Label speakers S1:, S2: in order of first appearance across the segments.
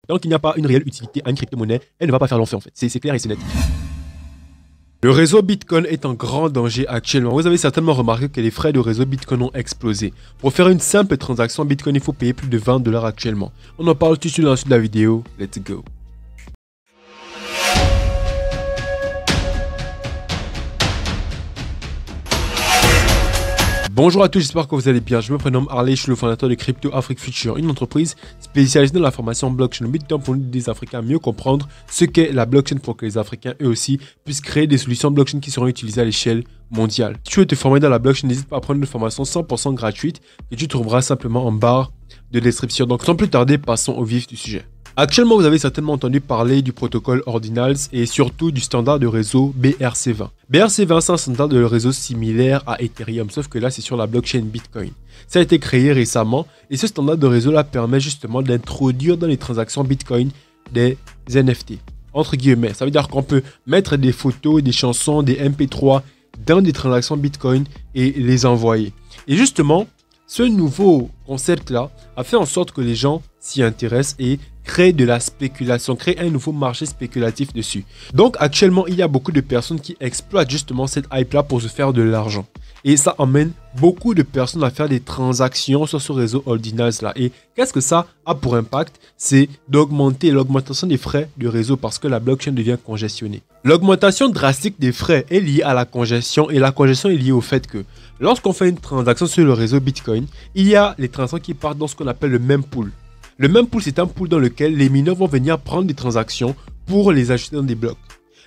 S1: Tant qu'il n'y a pas une réelle utilité à une crypto-monnaie, elle ne va pas faire l'enfer en fait. C'est clair et c'est net. Le réseau Bitcoin est en grand danger actuellement. Vous avez certainement remarqué que les frais de réseau Bitcoin ont explosé. Pour faire une simple transaction Bitcoin, il faut payer plus de 20 $ actuellement. On en parle tout de suite dans la suite de la vidéo. Let's go. Bonjour à tous, j'espère que vous allez bien. Je me prénomme Harley, je suis le fondateur de Crypto Afrique Future, une entreprise spécialisée dans la formation blockchain. Le but étant pour nous des Africains mieux comprendre ce qu'est la blockchain pour que les Africains eux aussi puissent créer des solutions blockchain qui seront utilisées à l'échelle mondiale. Si tu veux te former dans la blockchain, n'hésite pas à prendre une formation 100% gratuite que tu trouveras simplement en barre de description. Donc sans plus tarder, passons au vif du sujet. Actuellement, vous avez certainement entendu parler du protocole Ordinals et surtout du standard de réseau BRC20. BRC20, c'est un standard de réseau similaire à Ethereum, sauf que là, c'est sur la blockchain Bitcoin. Ça a été créé récemment et ce standard de réseau-là permet justement d'introduire dans les transactions Bitcoin des NFT, entre guillemets. Ça veut dire qu'on peut mettre des photos, des chansons, des MP3 dans des transactions Bitcoin et les envoyer. Et justement, ce nouveau concept-là a fait en sorte que les gens s'y intéressent et créent de la spéculation, créent un nouveau marché spéculatif dessus. Donc actuellement, il y a beaucoup de personnes qui exploitent justement cette hype-là pour se faire de l'argent. Et ça emmène beaucoup de personnes à faire des transactions sur ce réseau Ordinals-là. Et qu'est-ce que ça a pour impact? C'est d'augmenter l'augmentation des frais de réseau parce que la blockchain devient congestionnée. L'augmentation drastique des frais est liée à la congestion et la congestion est liée au fait que lorsqu'on fait une transaction sur le réseau Bitcoin, il y a les transactions qui partent dans ce qu'on appelle le mempool. Le mempool, c'est un pool dans lequel les mineurs vont venir prendre des transactions pour les ajouter dans des blocs.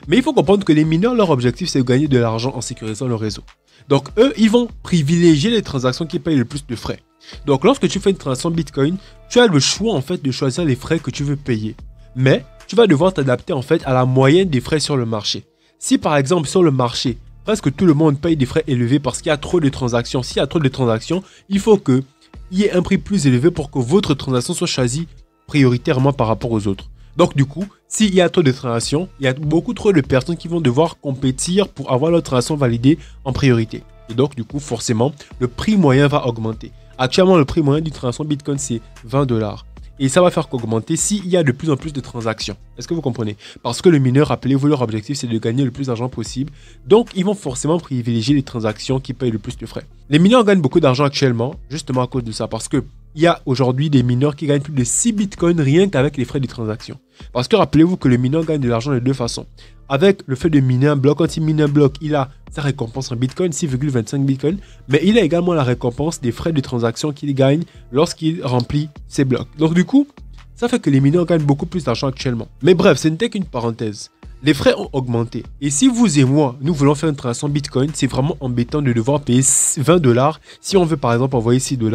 S1: Mais il faut comprendre que les mineurs, leur objectif, c'est de gagner de l'argent en sécurisant le réseau. Donc, eux, ils vont privilégier les transactions qui payent le plus de frais. Donc, lorsque tu fais une transaction Bitcoin, tu as le choix, en fait, de choisir les frais que tu veux payer. Mais, tu vas devoir t'adapter, en fait, à la moyenne des frais sur le marché. Si, par exemple, sur le marché, presque tout le monde paye des frais élevés parce qu'il y a trop de transactions. S'il y a trop de transactions, il faut qu'il y ait un prix plus élevé pour que votre transaction soit choisie prioritairement par rapport aux autres. Donc du coup, s'il y a trop de transactions, il y a beaucoup trop de personnes qui vont devoir compétir pour avoir leur transaction validée en priorité. Et donc du coup, forcément, le prix moyen va augmenter. Actuellement, le prix moyen d'une transaction Bitcoin, c'est 20 $. Et ça va faire qu'augmenter s'il y a de plus en plus de transactions. Est-ce que vous comprenez? Parce que le mineur, rappelez-vous, leur objectif, c'est de gagner le plus d'argent possible. Donc, ils vont forcément privilégier les transactions qui payent le plus de frais. Les mineurs gagnent beaucoup d'argent actuellement, justement à cause de ça. Parce que il y a aujourd'hui des mineurs qui gagnent plus de 6 bitcoins rien qu'avec les frais de transaction. Parce que rappelez-vous que le mineur gagne de l'argent de deux façons. Avec le fait de miner un bloc, quand il mine un bloc, il a sa récompense en bitcoin, 6,25 bitcoins. Mais il a également la récompense des frais de transaction qu'il gagne lorsqu'il remplit ses blocs. Donc du coup, ça fait que les mineurs gagnent beaucoup plus d'argent actuellement. Mais bref, ce n'était qu'une parenthèse. Les frais ont augmenté. Et si vous et moi, nous voulons faire une transaction bitcoin, c'est vraiment embêtant de devoir payer 20 $ si on veut par exemple envoyer 6 $.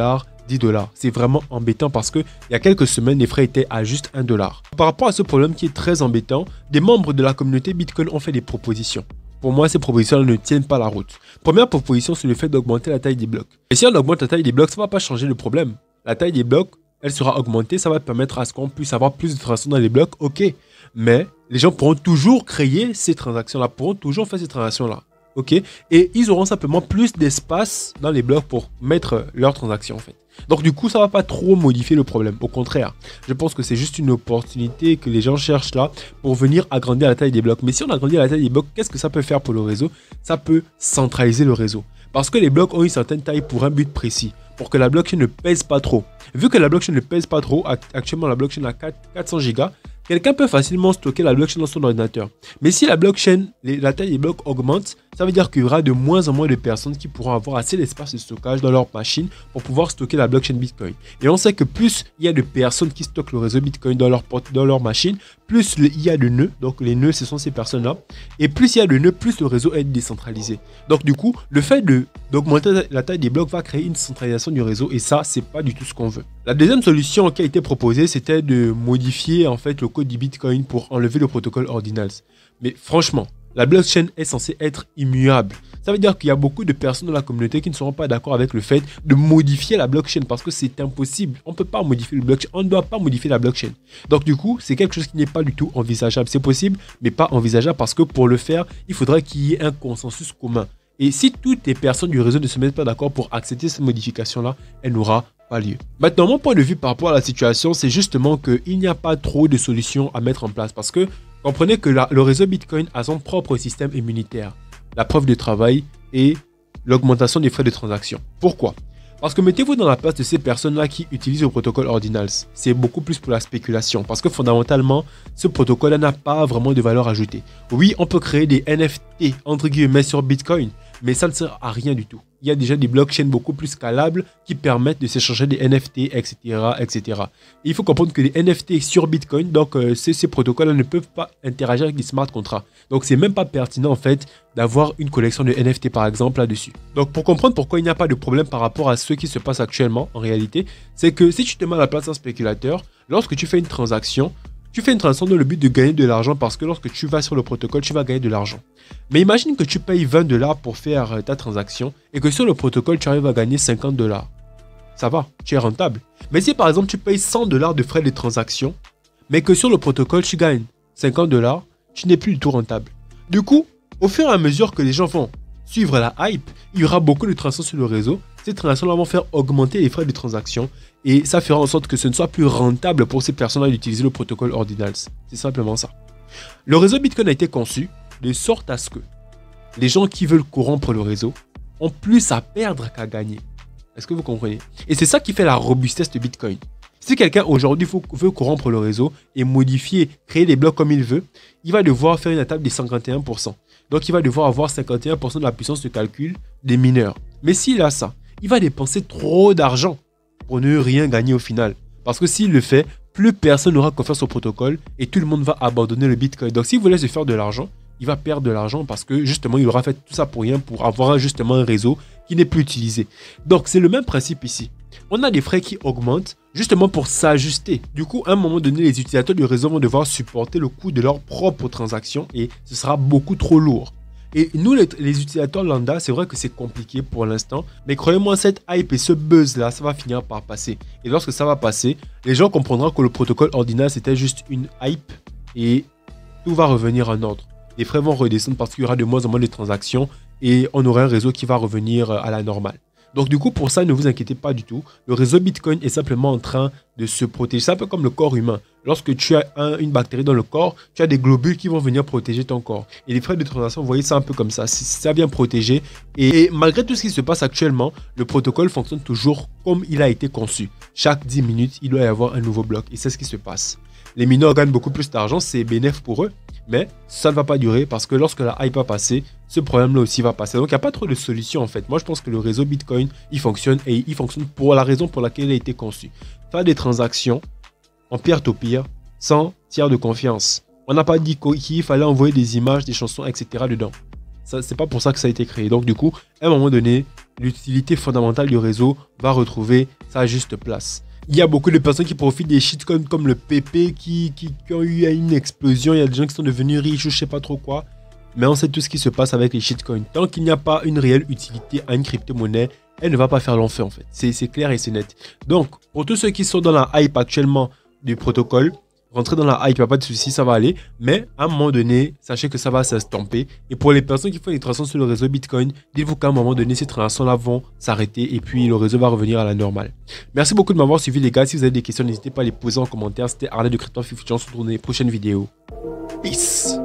S1: 10 $. C'est vraiment embêtant parce que il y a quelques semaines, les frais étaient à juste 1 $. Par rapport à ce problème qui est très embêtant, des membres de la communauté Bitcoin ont fait des propositions. Pour moi, ces propositions ne tiennent pas la route. Première proposition, c'est le fait d'augmenter la taille des blocs. Et si on augmente la taille des blocs, ça ne va pas changer le problème. La taille des blocs, elle sera augmentée, ça va permettre à ce qu'on puisse avoir plus de transactions dans les blocs, ok. Mais les gens pourront toujours créer ces transactions-là, pourront toujours faire ces transactions-là. Ok, et ils auront simplement plus d'espace dans les blocs pour mettre leurs transactions en fait. Donc du coup, ça ne va pas trop modifier le problème. Au contraire, je pense que c'est juste une opportunité que les gens cherchent là pour venir agrandir la taille des blocs. Mais si on agrandit la taille des blocs, qu'est-ce que ça peut faire pour le réseau? Ça peut centraliser le réseau. Parce que les blocs ont une certaine taille pour un but précis, pour que la blockchain ne pèse pas trop. Vu que la blockchain ne pèse pas trop, actuellement la blockchain a 400 gigas, quelqu'un peut facilement stocker la blockchain dans son ordinateur. Mais si la blockchain, la taille des blocs augmente, ça veut dire qu'il y aura de moins en moins de personnes qui pourront avoir assez d'espace de stockage dans leur machine pour pouvoir stocker la blockchain Bitcoin. Et on sait que plus il y a de personnes qui stockent le réseau Bitcoin dans leur machine, plus il y a de nœuds. Donc les nœuds, ce sont ces personnes-là. Et plus il y a de nœuds, plus le réseau est décentralisé. Donc du coup, le fait d'augmenter la taille des blocs va créer une centralisation du réseau. Et ça, c'est pas du tout ce qu'on veut. La deuxième solution qui a été proposée, c'était de modifier en fait le code du Bitcoin pour enlever le protocole Ordinals. Mais franchement, la blockchain est censée être immuable. Ça veut dire qu'il y a beaucoup de personnes dans la communauté qui ne seront pas d'accord avec le fait de modifier la blockchain parce que c'est impossible. On ne peut pas modifier le blockchain, on ne doit pas modifier la blockchain. Donc du coup, c'est quelque chose qui n'est pas du tout envisageable. C'est possible, mais pas envisageable parce que pour le faire, il faudrait qu'il y ait un consensus commun. Et si toutes les personnes du réseau ne se mettent pas d'accord pour accepter cette modification-là, elle n'aura pas lieu. Maintenant, mon point de vue par rapport à la situation, c'est justement qu'il n'y a pas trop de solutions à mettre en place parce que comprenez que le réseau Bitcoin a son propre système immunitaire, la preuve de travail et l'augmentation des frais de transaction. Pourquoi? Parce que mettez-vous dans la place de ces personnes-là qui utilisent le protocole Ordinals. C'est beaucoup plus pour la spéculation. Parce que fondamentalement, ce protocole n'a pas vraiment de valeur ajoutée. Oui, on peut créer des NFT, entre guillemets, sur Bitcoin, mais ça ne sert à rien du tout. Il y a déjà des blockchains beaucoup plus scalables qui permettent de s'échanger des NFT, etc., etc. Et il faut comprendre que les NFT sur Bitcoin, donc ces protocoles ne peuvent pas interagir avec les smart contracts. Donc c'est même pas pertinent en fait d'avoir une collection de NFT par exemple là-dessus. Donc pour comprendre pourquoi il n'y a pas de problème par rapport à ce qui se passe actuellement en réalité, c'est que si tu te mets à la place d'un spéculateur, lorsque tu fais une transaction dans le but de gagner de l'argent parce que lorsque tu vas sur le protocole, tu vas gagner de l'argent. Mais imagine que tu payes 20 $ pour faire ta transaction et que sur le protocole, tu arrives à gagner 50 $. Ça va, tu es rentable. Mais si par exemple, tu payes 100 $ de frais de transaction, mais que sur le protocole, tu gagnes 50 $, tu n'es plus du tout rentable. Du coup, au fur et à mesure que les gens vont suivre la hype, il y aura beaucoup de transactions sur le réseau. Ces transactions-là vont faire augmenter les frais de transaction et ça fera en sorte que ce ne soit plus rentable pour ces personnes-là d'utiliser le protocole Ordinals. C'est simplement ça. Le réseau Bitcoin a été conçu de sorte à ce que les gens qui veulent corrompre le réseau ont plus à perdre qu'à gagner. Est-ce que vous comprenez? Et c'est ça qui fait la robustesse de Bitcoin. Si quelqu'un aujourd'hui veut corrompre le réseau et modifier, créer des blocs comme il veut, il va devoir faire une attaque de 51%. Donc il va devoir avoir 51% de la puissance de calcul des mineurs. Mais s'il a ça, il va dépenser trop d'argent pour ne rien gagner au final. Parce que s'il le fait, plus personne n'aura confiance au protocole et tout le monde va abandonner le Bitcoin. Donc s'il voulait se faire de l'argent, il va perdre de l'argent parce que justement, il aura fait tout ça pour rien, pour avoir justement un réseau qui n'est plus utilisé. Donc c'est le même principe ici. On a des frais qui augmentent justement pour s'ajuster. Du coup, à un moment donné, les utilisateurs du réseau vont devoir supporter le coût de leurs propres transactions et ce sera beaucoup trop lourd. Et nous, les utilisateurs lambda, c'est vrai que c'est compliqué pour l'instant, mais croyez-moi, cette hype et ce buzz-là, ça va finir par passer. Et lorsque ça va passer, les gens comprendront que le protocole Ordinals c'était juste une hype et tout va revenir en ordre. Les frais vont redescendre parce qu'il y aura de moins en moins de transactions et on aura un réseau qui va revenir à la normale. Donc du coup, pour ça, ne vous inquiétez pas du tout. Le réseau Bitcoin est simplement en train de se protéger. C'est un peu comme le corps humain. Lorsque tu as une bactérie dans le corps, tu as des globules qui vont venir protéger ton corps. Et les frais de transaction, vous voyez, c'est un peu comme ça. Ça vient protéger. Et malgré tout ce qui se passe actuellement, le protocole fonctionne toujours comme il a été conçu. Chaque 10 minutes, il doit y avoir un nouveau bloc. Et c'est ce qui se passe. Les mineurs gagnent beaucoup plus d'argent, c'est bénéfique pour eux. Mais ça ne va pas durer parce que lorsque la hype va passer, ce problème-là aussi va passer. Donc il n'y a pas trop de solutions en fait. Moi je pense que le réseau Bitcoin, il fonctionne et il fonctionne pour la raison pour laquelle il a été conçu. Faire des transactions en peer-to-peer sans tiers de confiance. On n'a pas dit qu'il fallait envoyer des images, des chansons, etc. dedans. C'est pas pour ça que ça a été créé. Donc du coup, à un moment donné, l'utilité fondamentale du réseau va retrouver sa juste place. Il y a beaucoup de personnes qui profitent des shitcoins comme le PP qui ont eu une explosion. Il y a des gens qui sont devenus riches ou je sais pas trop quoi. Mais on sait tout ce qui se passe avec les shitcoins. Tant qu'il n'y a pas une réelle utilité à une crypto-monnaie, elle ne va pas faire long feu en fait. C'est clair et c'est net. Donc, pour tous ceux qui sont dans la hype actuellement du protocole, rentrez dans la hype, il n'y a pas de souci, ça va aller. Mais à un moment donné, sachez que ça va s'estomper. Et pour les personnes qui font des transactions sur le réseau Bitcoin, dites-vous qu'à un moment donné, ces transactions-là vont s'arrêter et puis le réseau va revenir à la normale. Merci beaucoup de m'avoir suivi les gars. Si vous avez des questions, n'hésitez pas à les poser en commentaire. C'était Arnaud de Crypto Afrique Future. On se retrouve dans les prochaines vidéos. Peace.